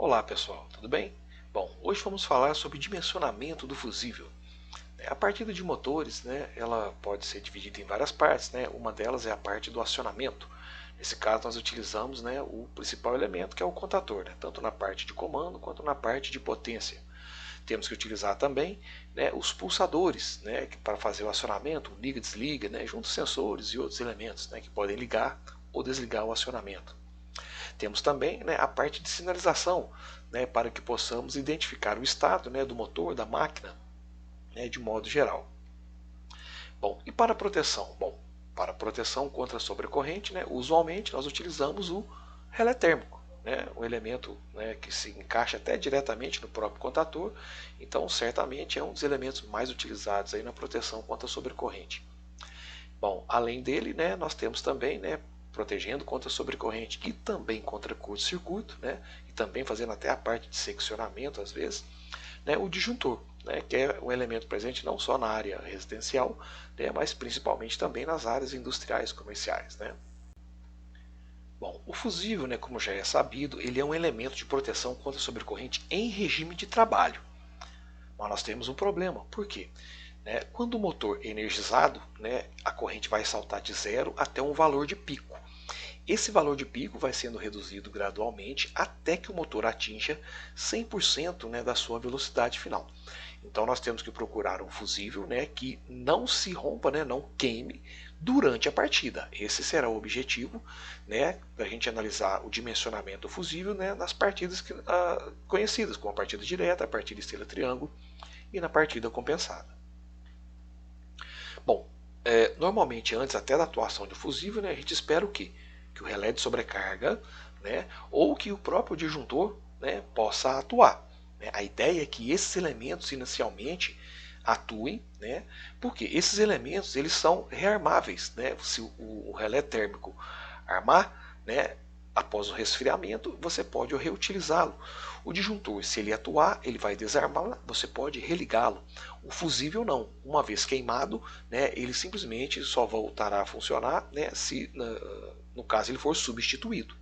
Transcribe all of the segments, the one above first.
Olá pessoal, tudo bem? Bom, hoje vamos falar sobre dimensionamento do fusível. A partida de motores, ela pode ser dividida em várias partes, Uma delas é a parte do acionamento. Nesse caso nós utilizamos, o principal elemento que é o contator, tanto na parte de comando quanto na parte de potência. Temos que utilizar também, os pulsadores, para fazer o acionamento, liga e desliga, junto aos sensores e outros elementos, que podem ligar ou desligar o acionamento. Temos também, a parte de sinalização, para que possamos identificar o estado, do motor, da máquina, de modo geral. Bom, e para a proteção? Bom, para a proteção contra a sobrecorrente, usualmente nós utilizamos o relé térmico, um elemento, que se encaixa até diretamente no próprio contator, então certamente é um dos elementos mais utilizados aí na proteção contra a sobrecorrente. Bom, além dele, nós temos também, protegendo contra sobrecorrente e também contra curto-circuito, e também fazendo até a parte de seccionamento às vezes, o disjuntor, que é um elemento presente não só na área residencial, mas principalmente também nas áreas industriais comerciais. Bom, o fusível, como já é sabido, ele é um elemento de proteção contra sobrecorrente em regime de trabalho. Mas nós temos um problema. Por quê? Quando o motor é energizado, a corrente vai saltar de zero até um valor de pico. Esse valor de pico vai sendo reduzido gradualmente até que o motor atinja 100% da sua velocidade final. Então nós temos que procurar um fusível que não se rompa, não queime durante a partida. Esse será o objetivo da gente analisar o dimensionamento do fusível nas partidas conhecidas, como a partida direta, a partida estrela-triângulo e na partida compensada. Bom, normalmente antes até da atuação de fusível, a gente espera o quê? Que o relé de sobrecarga, ou que o próprio disjuntor, possa atuar. A ideia é que esses elementos inicialmente atuem, porque esses elementos eles são rearmáveis. Se o relé térmico armar, após o resfriamento, você pode reutilizá-lo. O disjuntor, se ele atuar, ele vai desarmar, você pode religá-lo. O fusível não, uma vez queimado, ele simplesmente só voltará a funcionar se, no caso, ele for substituído.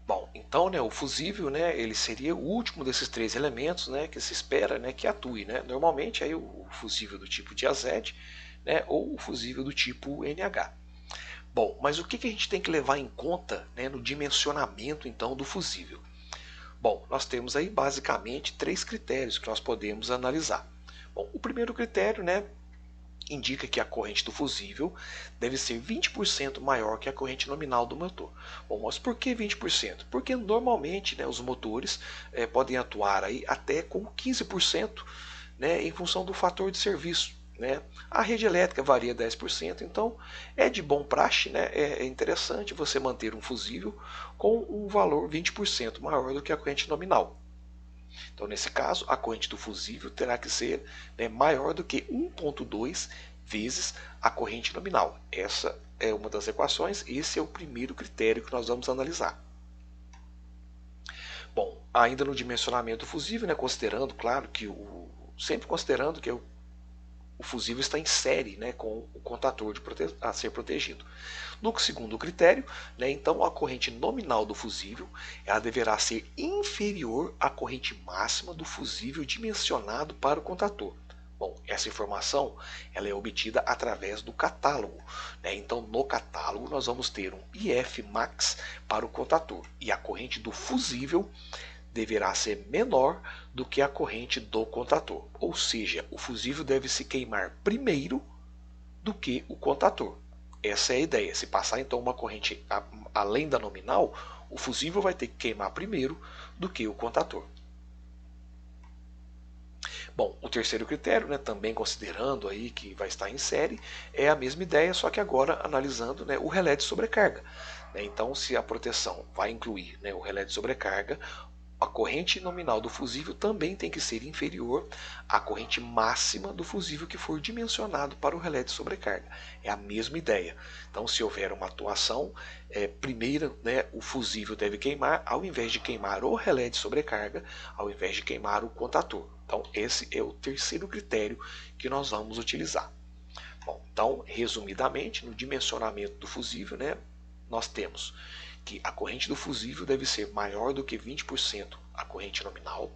Bom, então o fusível ele seria o último desses três elementos que se espera que atue. Normalmente aí o fusível do tipo diazete ou o fusível do tipo NH. Bom, mas o que a gente tem que levar em conta no dimensionamento então do fusível? Bom, nós temos aí basicamente três critérios que nós podemos analisar. Bom, o primeiro critério indica que a corrente do fusível deve ser 20% maior que a corrente nominal do motor. Bom, mas por que 20%? Porque normalmente os motores podem atuar aí até com 15% em função do fator de serviço. A rede elétrica varia 10%, então é de bom praxe, é interessante você manter um fusível com um valor 20% maior do que a corrente nominal. Então, nesse caso, a corrente do fusível terá que ser maior do que 1,2 vezes a corrente nominal. Essa é uma das equações, esse é o primeiro critério que nós vamos analisar. Bom, ainda no dimensionamento do fusível, considerando, claro, que sempre considerando que o fusível está em série com o contator a ser protegido. No segundo critério, então a corrente nominal do fusível ela deverá ser inferior à corrente máxima do fusível dimensionado para o contator. Bom, essa informação ela é obtida através do catálogo. Então, no catálogo, nós vamos ter um IF max para o contator e a corrente do fusível deverá ser menor do que a corrente do contator. Ou seja, o fusível deve se queimar primeiro do que o contator. Essa é a ideia. Se passar então uma corrente além da nominal, o fusível vai ter que queimar primeiro do que o contator. Bom, o terceiro critério, também considerando aí que vai estar em série, é a mesma ideia, só que agora analisando o relé de sobrecarga. Então, se a proteção vai incluir o relé de sobrecarga, a corrente nominal do fusível também tem que ser inferior à corrente máxima do fusível que for dimensionado para o relé de sobrecarga. É a mesma ideia. Então, se houver uma atuação, primeiro o fusível deve queimar, ao invés de queimar o relé de sobrecarga, ao invés de queimar o contator. Então, esse é o terceiro critério que nós vamos utilizar. Bom, então, resumidamente, no dimensionamento do fusível, nós temos que a corrente do fusível deve ser maior do que 20% a corrente nominal,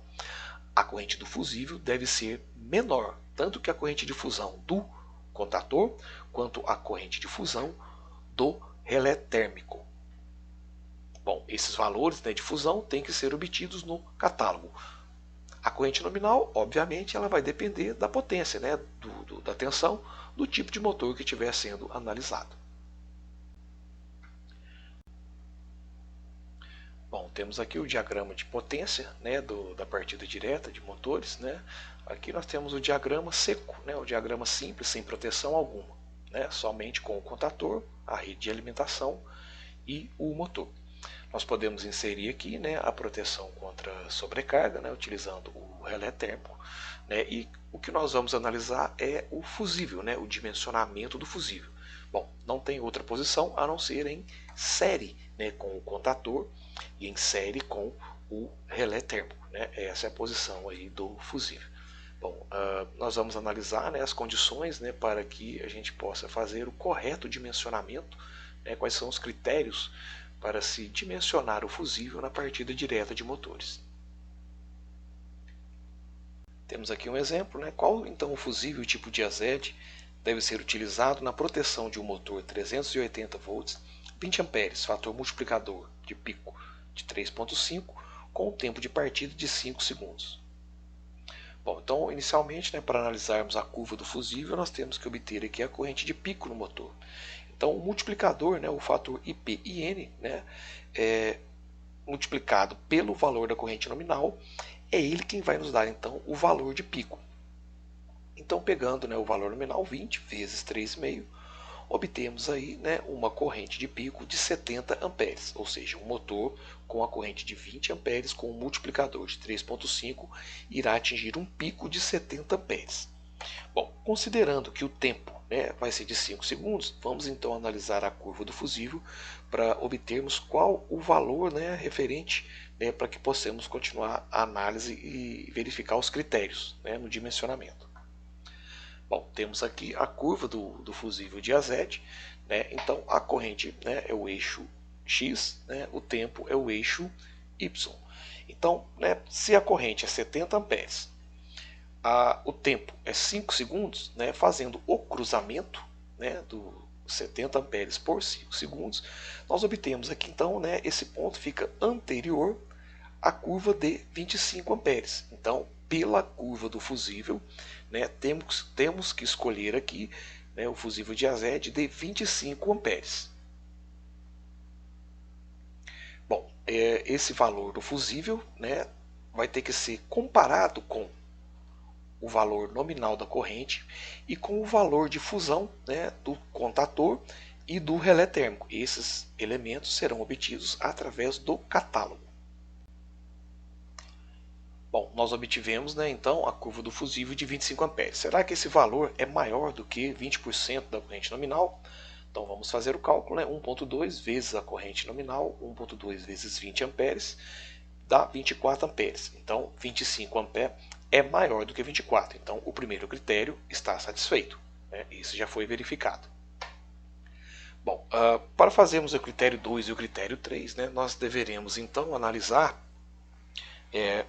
a corrente do fusível deve ser menor, tanto que a corrente de fusão do contator, quanto a corrente de fusão do relé térmico. Bom, esses valores, né, de fusão têm que ser obtidos no catálogo. A corrente nominal, obviamente, ela vai depender da potência, né, da tensão, do tipo de motor que estiver sendo analisado. Bom, temos aqui o diagrama de potência, né, da partida direta de motores, né. Aqui nós temos o diagrama seco, né, o diagrama simples, sem proteção alguma, né, somente com o contator, a rede de alimentação e o motor. Nós podemos inserir aqui, né, a proteção contra sobrecarga, né, utilizando o relé térmico, né, e o que nós vamos analisar é o fusível, né, o dimensionamento do fusível. Bom, não tem outra posição a não ser em série, né, com o contator e em série com o relé térmico, né, essa é a posição aí do fusível. Bom, nós vamos analisar, né, as condições, né, para que a gente possa fazer o correto dimensionamento, né, quais são os critérios para se dimensionar o fusível na partida direta de motores. Temos aqui um exemplo, né? Qual então o fusível tipo Diazed deve ser utilizado na proteção de um motor 380 volts, 20 amperes, fator multiplicador de pico de 3.5 com um tempo de partida de 5 segundos. Bom, então inicialmente, né, para analisarmos a curva do fusível, nós temos que obter aqui a corrente de pico no motor. Então o multiplicador, né, o fator IP e N, né, multiplicado pelo valor da corrente nominal, é ele quem vai nos dar então o valor de pico. Então pegando, né, o valor nominal 20 vezes 3,5, obtemos aí, né, uma corrente de pico de 70 amperes, ou seja, um motor com a corrente de 20 amperes com um multiplicador de 3.5 irá atingir um pico de 70 amperes. Bom, considerando que o tempo, né, vai ser de 5 segundos, vamos então analisar a curva do fusível para obtermos qual o valor, né, referente, né, para que possamos continuar a análise e verificar os critérios, né, no dimensionamento. Bom, temos aqui a curva do fusível Diazed, né, então a corrente, né, é o eixo X, né, o tempo é o eixo Y. Então, né, se a corrente é 70 amperes, o tempo é 5 segundos, né, fazendo o cruzamento, né, do 70 amperes por 5 segundos, nós obtemos aqui então, né, esse ponto fica anterior à curva de 25 amperes. Então, pela curva do fusível, né, temos que escolher aqui, né, o fusível Diazed de 25 amperes. Bom, esse valor do fusível, né, vai ter que ser comparado com o valor nominal da corrente e com o valor de fusão, né, do contator e do relé térmico. Esses elementos serão obtidos através do catálogo. Bom, nós obtivemos, né, então a curva do fusível de 25 amperes. Será que esse valor é maior do que 20% da corrente nominal? Então vamos fazer o cálculo, né? 1.2 vezes a corrente nominal, 1.2 vezes 20 amperes, dá 24 amperes. Então 25 amperes é maior do que 24. Então o primeiro critério está satisfeito, né? Isso já foi verificado. Bom, para fazermos o critério 2 e o critério 3, né, nós deveremos então analisar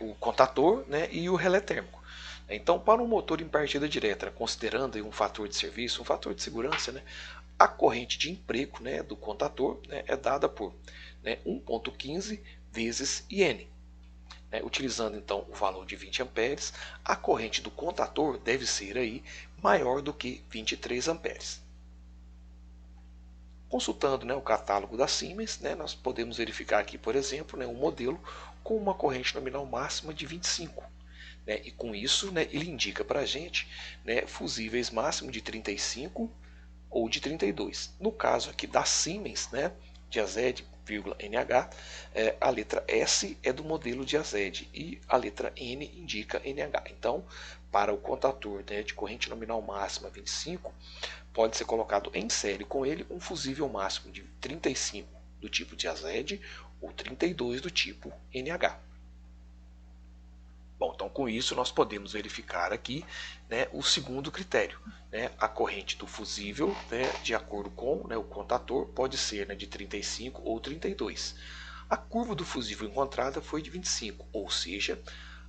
o contator, né, e o relé térmico. Então, para um motor em partida direta, considerando um fator de serviço, um fator de segurança, né, a corrente de emprego, né, do contator, né, é dada por, né, 1.15 vezes IN. Utilizando então o valor de 20 amperes, a corrente do contator deve ser aí maior do que 23 amperes. Consultando, né, o catálogo da Siemens, né, nós podemos verificar aqui, por exemplo, né, um modelo com uma corrente nominal máxima de 25. Né, e com isso, né, ele indica para a gente, né, fusíveis máximo de 35 ou de 32. No caso aqui da Siemens, né, Diazed, NH, a letra S é do modelo Diazed e a letra N indica NH. Então, para o contator, né, de corrente nominal máxima 25, pode ser colocado em série com ele um fusível máximo de 35 do tipo Diazed ou 32 do tipo NH. Bom, então com isso nós podemos verificar aqui, né, o segundo critério, né, a corrente do fusível, né, de acordo com, né, o contator, pode ser, né, de 35 ou 32. A curva do fusível encontrada foi de 25, ou seja,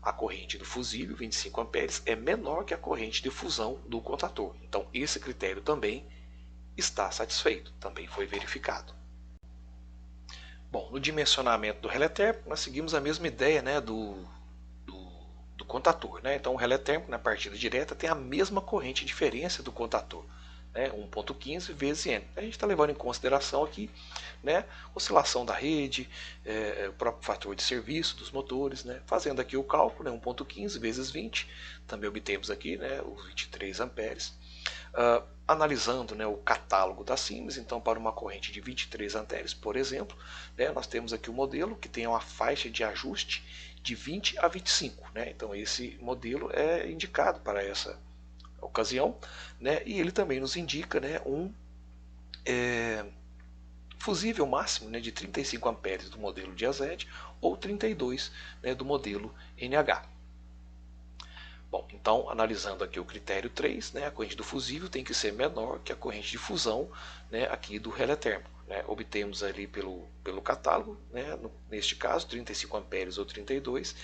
a corrente do fusível, 25 amperes, é menor que a corrente de fusão do contator. Então esse critério também está satisfeito, também foi verificado. Bom, no dimensionamento do relé térmico, nós seguimos a mesma ideia, né, do contator, né? Então o relé térmico na partida direta tem a mesma corrente de diferença do contator, né? 1.15 vezes N. A gente está levando em consideração aqui, né, oscilação da rede, o próprio fator de serviço dos motores, né? Fazendo aqui o cálculo, né, 1.15 vezes 20, também obtemos aqui, né, os 23 amperes. Analisando, né, o catálogo da Siemens, então para uma corrente de 23 amperes, por exemplo, né, nós temos aqui o modelo que tem uma faixa de ajuste de 20 a 25. Né, então esse modelo é indicado para essa ocasião, né, e ele também nos indica, né, um fusível máximo, né, de 35 amperes do modelo Diazed ou 32, né, do modelo NH. Bom, então, analisando aqui o critério 3, né, a corrente do fusível tem que ser menor que a corrente de fusão, né, aqui do relé térmico. Né. Obtemos ali pelo catálogo, né, neste caso, 35 amperes ou 32.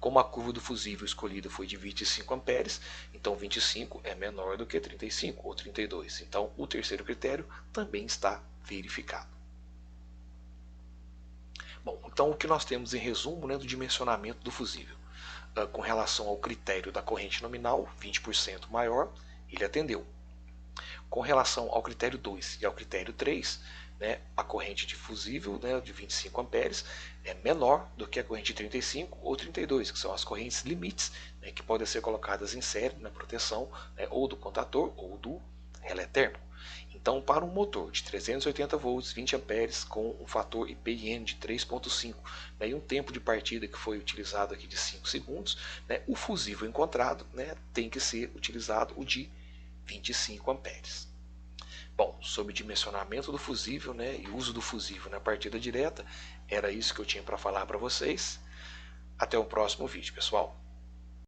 Como a curva do fusível escolhida foi de 25 amperes, então 25 é menor do que 35 ou 32. Então, o terceiro critério também está verificado. Bom, então o que nós temos em resumo, né, do dimensionamento do fusível? Com relação ao critério da corrente nominal, 20% maior, ele atendeu. Com relação ao critério 2 e ao critério 3, né, a corrente de fusível, né, de 25 amperes é menor do que a corrente de 35 ou 32, que são as correntes limites, né, que podem ser colocadas em série na proteção, né, ou do contator ou do relé térmico. Então, para um motor de 380 volts, 20 amperes, com um fator IPN de 3.5, né, e um tempo de partida que foi utilizado aqui de 5 segundos, né, o fusível encontrado, né, tem que ser utilizado o de 25 amperes. Bom, sobre dimensionamento do fusível, né, e uso do fusível na partida direta, era isso que eu tinha para falar para vocês. Até o próximo vídeo, pessoal.